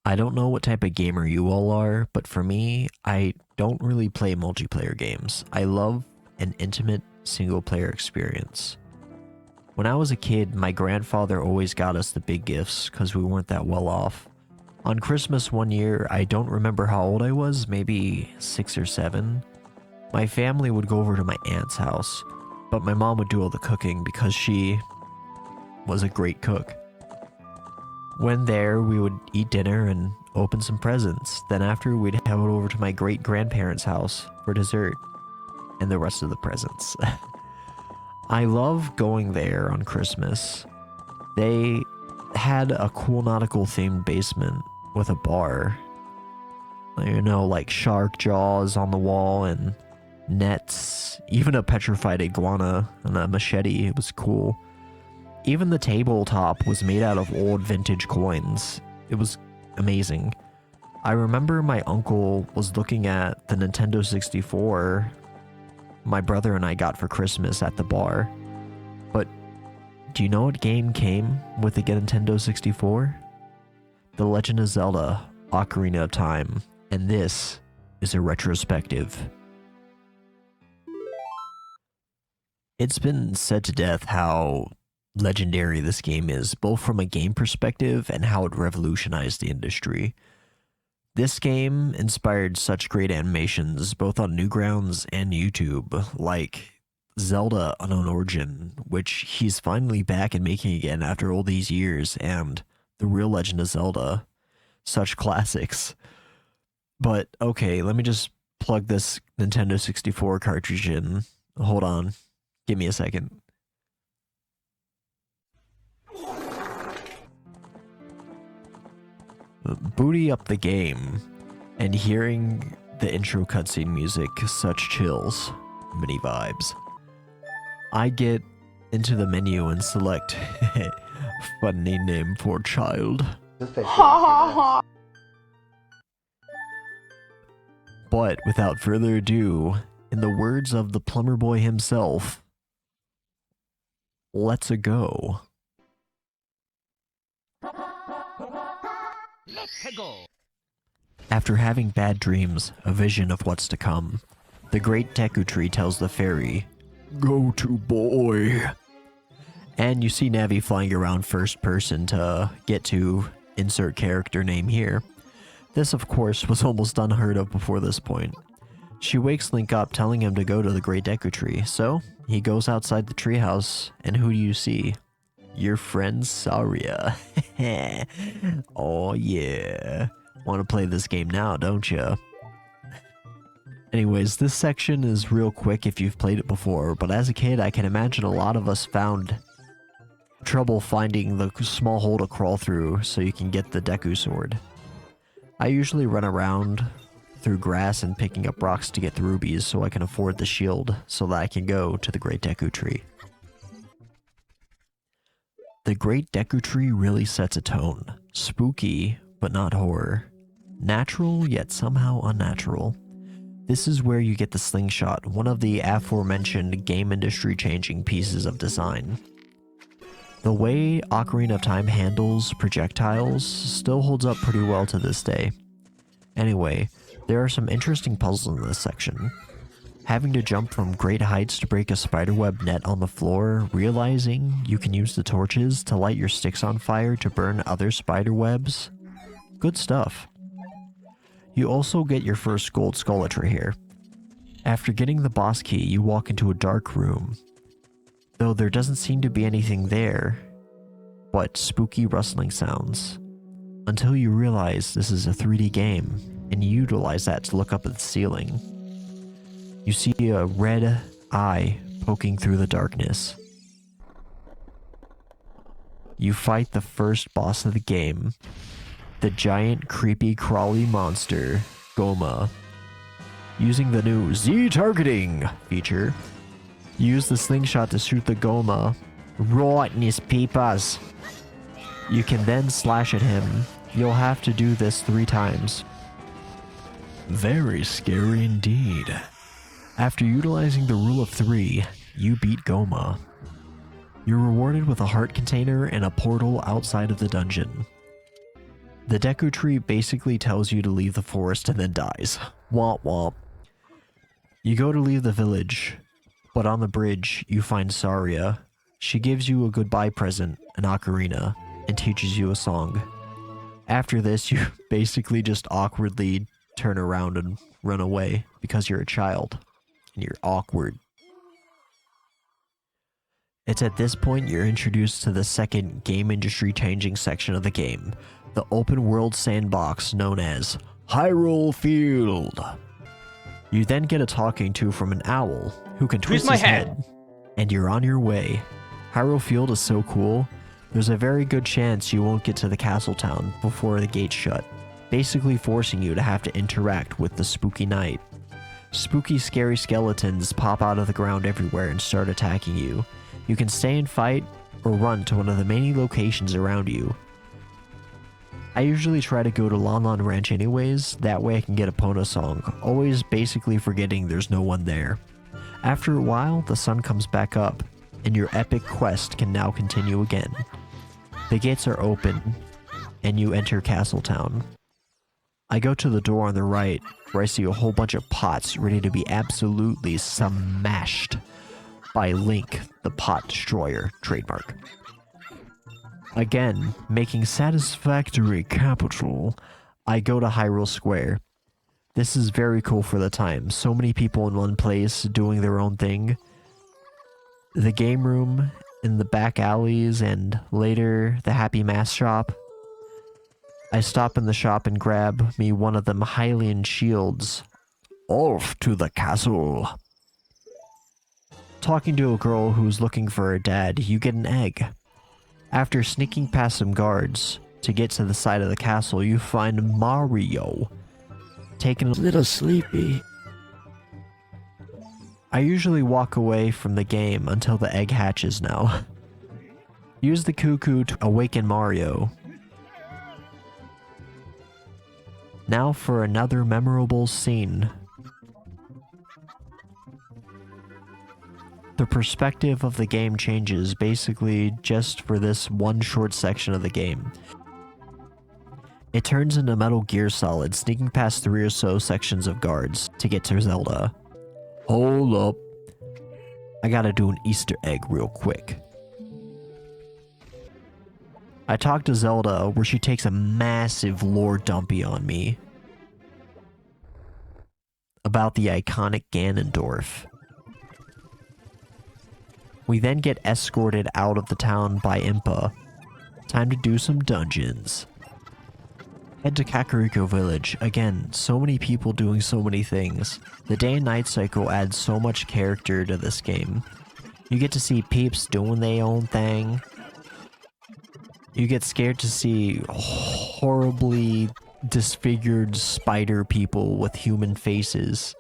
I don't know what type of gamer you all are, but for me, I don't really play multiplayer games. I love an intimate single player experience. When I was a kid, my grandfather always got us the big gifts because we weren't that well off. On Christmas one year, I don't remember how old I was, maybe 6 or 7. My family would go over to my aunt's house, but my mom would do all the cooking because she was a great cook. When there, we would eat dinner and open some presents. Then after, we'd head over to my great-grandparents' house for dessert and the rest of the presents. I love going there on Christmas. They had a cool nautical-themed basement with a bar. You know, like shark jaws on the wall and nets, even a petrified iguana and a machete. It was cool. Even the tabletop was made out of old vintage coins. It was amazing. I remember my uncle was looking at the Nintendo 64 my brother and I got for Christmas at the bar. But do you know what game came with the Nintendo 64? The Legend of Zelda: Ocarina of Time. And this is a retrospective. It's been said to death how legendary this game is, both from a game perspective and how it revolutionized the industry. This game inspired such great animations both on NewGrounds and YouTube, like Zelda: Unknown Origin, which he's finally back and making again after all these years, and The Real Legend of Zelda. Such classics. But okay, let me just plug this Nintendo 64 cartridge in. Hold on. Give me a second. Booty up the game, and hearing the intro cutscene music, such chills, many vibes. I get into the menu and select funny name for child. But without further ado, in the words of the plumber boy himself, let's-a go. Let's go. After having bad dreams, a vision of what's to come, the great Deku tree tells the fairy, "Go to boy." And you see Navi flying around first person to get to insert character name here. This, of course, was almost unheard of before this point. She wakes Link up, telling him to go to the great Deku tree, so he goes outside the treehouse, and who do you see? Your friend Saria. Oh yeah. Want to play this game now, don't you? Anyways, this section is real quick if you've played it before, but as a kid I can imagine a lot of us found trouble finding the small hole to crawl through so you can get the Deku sword. I usually run around through grass and picking up rocks to get the rubies so I can afford the shield so that I can go to the great Deku tree. The great Deku tree really sets a tone. Spooky, but not horror. Natural, yet somehow unnatural. This is where you get the slingshot, one of the aforementioned game industry changing pieces of design. The way Ocarina of Time handles projectiles still holds up pretty well to this day. Anyway, there are some interesting puzzles in this section. Having to jump from great heights to break a spiderweb net on the floor, realizing you can use the torches to light your sticks on fire to burn other spiderwebs. Good stuff. You also get your first gold Skullatra here. After getting the boss key, you walk into a dark room. Though there doesn't seem to be anything there, but spooky rustling sounds. Until you realize this is a 3D game, and you utilize that to look up at the ceiling. You see a red eye poking through the darkness. You fight the first boss of the game, the giant creepy crawly monster, Goma. Using the new Z targeting feature, you use the slingshot to shoot the Goma right in his peepers. You can then slash at him. You'll have to do this 3 times. Very scary indeed. After utilizing the rule of 3, you beat Goma. You're rewarded with a heart container and a portal outside of the dungeon. The Deku tree basically tells you to leave the forest and then dies. Womp womp. You go to leave the village, but on the bridge you find Saria. She gives you a goodbye present, an ocarina, and teaches you a song. After this, you basically just awkwardly turn around and run away because you're a child and you're awkward. It's at this point you're introduced to the second game industry changing section of the game, the open world sandbox known as Hyrule Field. You then get a talking to from an owl who can twist his head, and you're on your way. Hyrule Field is so cool, there's a very good chance you won't get to the castle town before the gates shut, basically forcing you to have to interact with the spooky night. Spooky, scary skeletons pop out of the ground everywhere and start attacking you. You can stay and fight, or run to one of the many locations around you. I usually try to go to Lon Lon Ranch anyways, that way I can get a Pona song, always basically forgetting there's no one there. After a while, the sun comes back up, and your epic quest can now continue again. The gates are open, and you enter Castle Town. I go to the door on the right, where I see a whole bunch of pots ready to be absolutely smashed by Link, the Pot Destroyer trademark. Again, making satisfactory capital, I go to Hyrule Square. This is very cool for the time, so many people in one place doing their own thing. The game room, in the back alleys, and later the Happy Mask shop. I stop in the shop and grab me one of them Hylian shields. Off to the castle. Talking to a girl who's looking for her dad, you get an egg. After sneaking past some guards to get to the side of the castle, you find Mario, taking a little sleepy. I usually walk away from the game until the egg hatches now. Use the cuckoo to awaken Mario. Now for another memorable scene. The perspective of the game changes basically just for this one short section of the game. It turns into Metal Gear Solid, sneaking past 3 or so sections of guards to get to Zelda. Hold up. I gotta do an Easter egg real quick. I talk to Zelda where she takes a massive lore dumpy on me about the iconic Ganondorf. We then get escorted out of the town by Impa. Time to do some dungeons. Head to Kakariko Village. Again, so many people doing so many things. The day and night cycle adds so much character to this game. You get to see peeps doing their own thing. You get scared to see horribly disfigured spider people with human faces.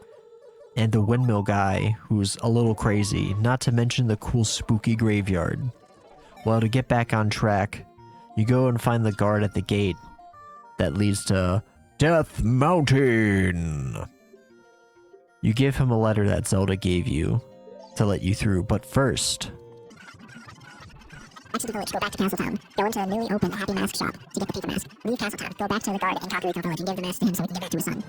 And the windmill guy, who's a little crazy, not to mention the cool spooky graveyard. Well, to get back on track, you go and find the guard at the gate that leads to Death Mountain. You give him a letter that Zelda gave you to let you through, but first... Exit the village, go back to Castletown. Go into the newly opened Happy Mask shop to get the paper mask. Leave Castletown, go back to the guard in Kakariko Village and give the mask to him so he can give it to his son.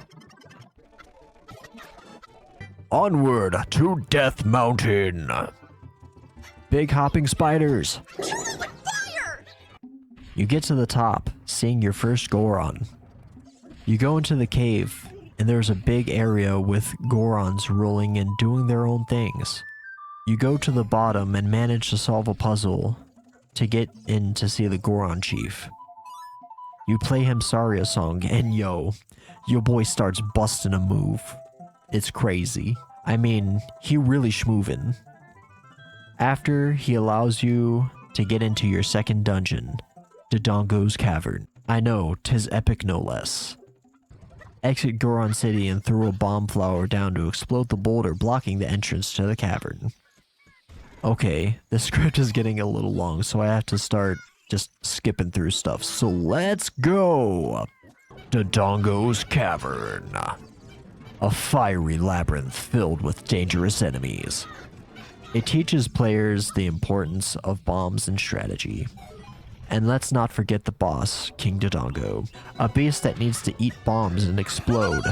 Onward to Death Mountain. Big hopping spiders. You get to the top, seeing your first Goron. You go into the cave, and there's a big area with Gorons rolling and doing their own things. You go to the bottom and manage to solve a puzzle to get in to see the Goron chief. You play him Saria song, and yo, your boy starts busting a move. It's crazy. I mean, he really schmoovin'. After, he allows you to get into your second dungeon, Dodongo's Cavern. I know, 'tis epic no less. Exit Goron City and throw a bomb flower down to explode the boulder blocking the entrance to the cavern. Okay, the script is getting a little long, so I have to start just skipping through stuff. So let's go! Dodongo's Cavern. A fiery labyrinth filled with dangerous enemies. It teaches players the importance of bombs and strategy. And let's not forget the boss, King Dodongo, a beast that needs to eat bombs and explode.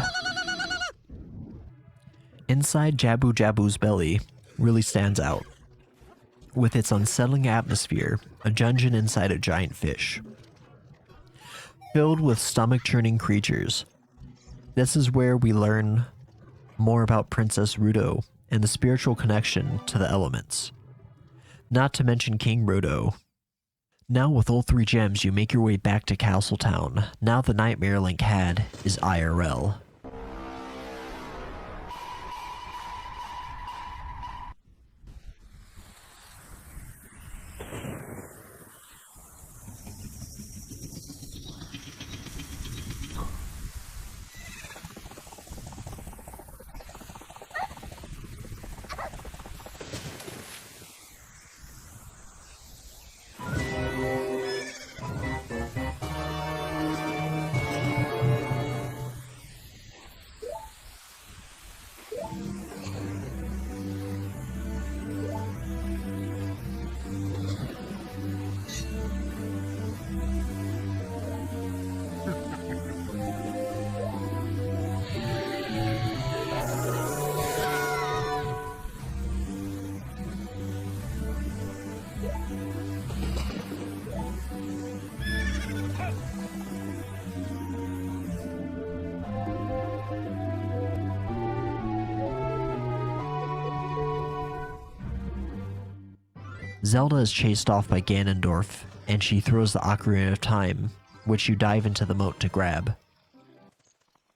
Inside Jabu Jabu's belly really stands out, with its unsettling atmosphere, a dungeon inside a giant fish, filled with stomach-churning creatures. This is where we learn more about Princess Ruto and the spiritual connection to the elements. Not to mention King Ruto. Now with all 3 gems, you make your way back to Castletown. Now the nightmare Link had is IRL. Zelda is chased off by Ganondorf, and she throws the Ocarina of Time, which you dive into the moat to grab.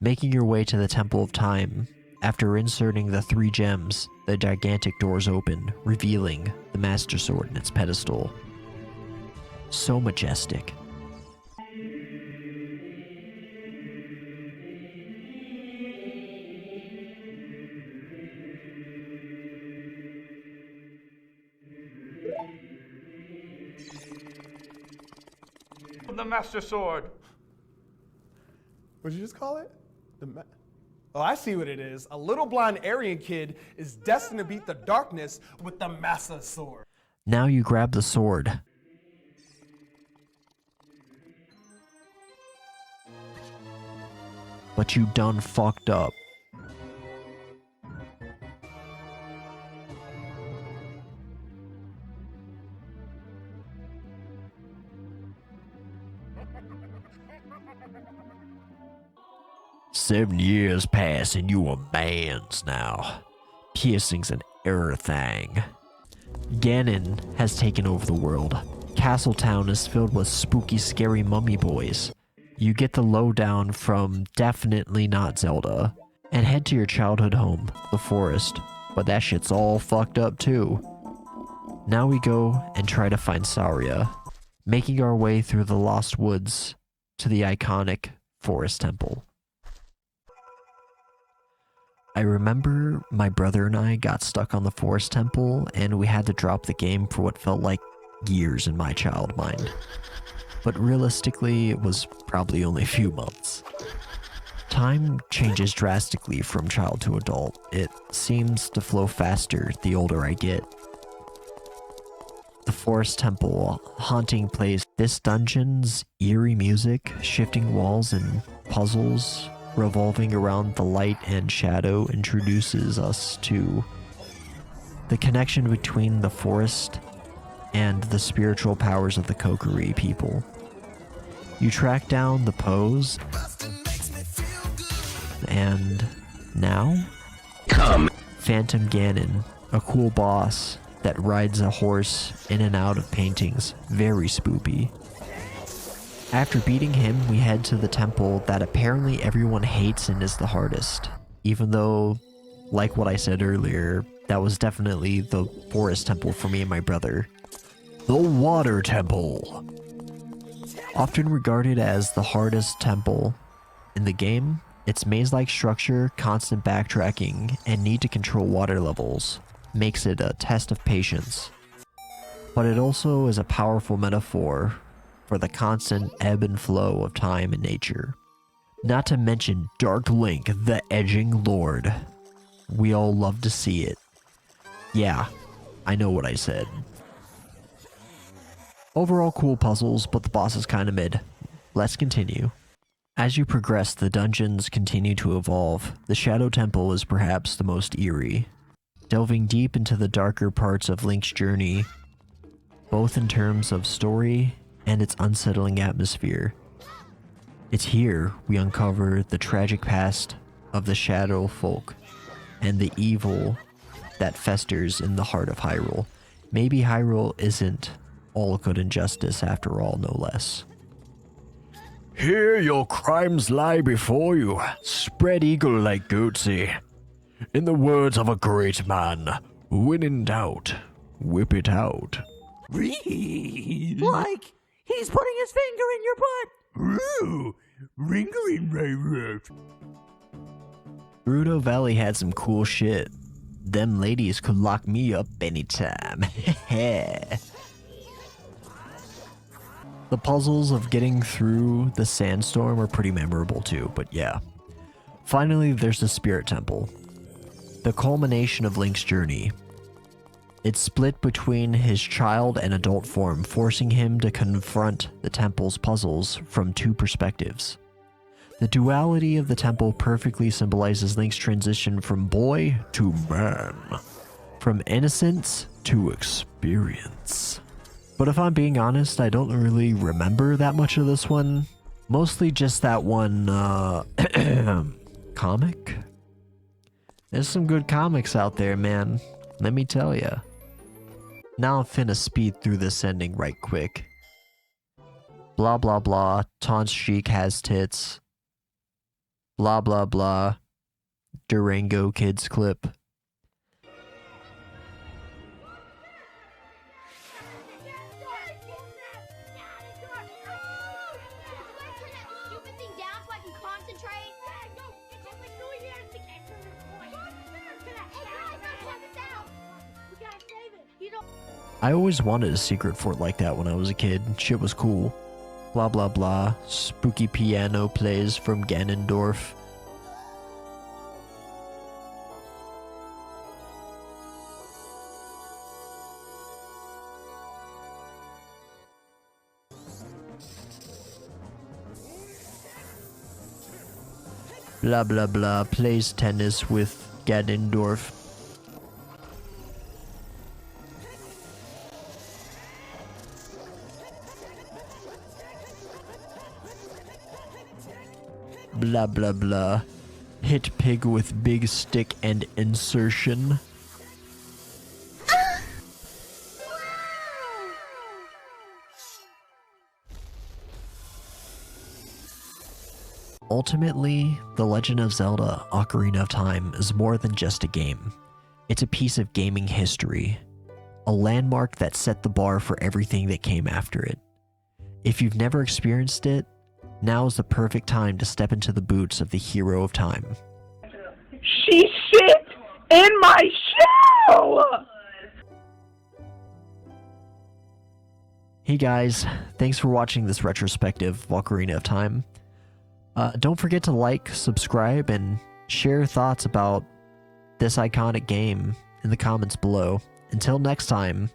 Making your way to the Temple of Time, after inserting the 3 gems, the gigantic doors open, revealing the Master Sword in its pedestal. So majestic. The Master Sword. What'd you just call it? Oh, I see what it is. A little blind Aryan kid is destined to beat the darkness with the Master Sword. Now you grab the sword. But you done fucked up. "7 years pass and you are man's now. Piercings and everything." Ganon has taken over the world. Castletown is filled with spooky, scary mummy boys. You get the lowdown from definitely not Zelda, and head to your childhood home, the forest, but that shit's all fucked up too. Now we go and try to find Saria, making our way through the lost woods to the iconic forest temple. I remember my brother and I got stuck on the forest temple and we had to drop the game for what felt like years in my child mind. But realistically, it was probably only a few months. Time changes drastically from child to adult. It seems to flow faster the older I get. The forest temple, a haunting place. This dungeon's eerie music, shifting walls and puzzles revolving around the light and shadow introduces us to the connection between the forest and the spiritual powers of the Kokiri people. You track down the pose, and now? Phantom Ganon, a cool boss that rides a horse in and out of paintings, very spoopy. After beating him, we head to the temple that apparently everyone hates and is the hardest, even though, like what I said earlier, that was definitely the forest temple for me and my brother. The Water Temple. Often regarded as the hardest temple in the game, its maze-like structure, constant backtracking, and need to control water levels makes it a test of patience. But it also is a powerful metaphor for the constant ebb and flow of time and nature. Not to mention Dark Link, the Edging Lord. We all love to see it. Yeah, I know what I said. Overall cool puzzles, but the boss is kinda mid. Let's continue. As you progress, the dungeons continue to evolve. The Shadow Temple is perhaps the most eerie, delving deep into the darker parts of Link's journey, both in terms of story and its unsettling atmosphere. It's here we uncover the tragic past of the Shadow folk and the evil that festers in the heart of Hyrule. Maybe Hyrule isn't all good and justice after all, no less. Here your crimes lie before you, spread eagle like goatsy. In the words of a great man, when in doubt, whip it out. Like he's putting his finger in your butt. Ooh, ringering right. Gerudo Valley had some cool shit. Them ladies could lock me up anytime. The puzzles of getting through the sandstorm are pretty memorable too, but yeah. Finally, there's the Spirit Temple, the culmination of Link's journey. It's split between his child and adult form, forcing him to confront the temple's puzzles from two perspectives. The duality of the temple perfectly symbolizes Link's transition from boy to man, from innocence to experience. But if I'm being honest, I don't really remember that much of this one. Mostly just that one, comic? There's some good comics out there, man. Let me tell ya. Now I'm finna speed through this ending right quick. Blah blah blah, Taunt Sheik has tits. Blah blah blah, Durango Kids clip. I always wanted a secret fort like that when I was a kid. Shit was cool. Blah blah blah. Spooky piano plays from Ganondorf. Blah blah blah. Plays tennis with Ganondorf. Blah blah blah. Hit pig with big stick and insertion. Ultimately, The Legend of Zelda: Ocarina of Time is more than just a game. It's a piece of gaming history, a landmark that set the bar for everything that came after it. If you've never experienced it, now is the perfect time to step into the boots of the hero of time. She shit in my shoe! Hey guys, thanks for watching this retrospective of Ocarina of Time. Don't forget to like, subscribe, and share your thoughts about this iconic game in the comments below. Until next time,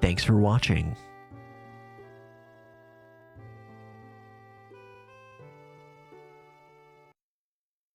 thanks for watching.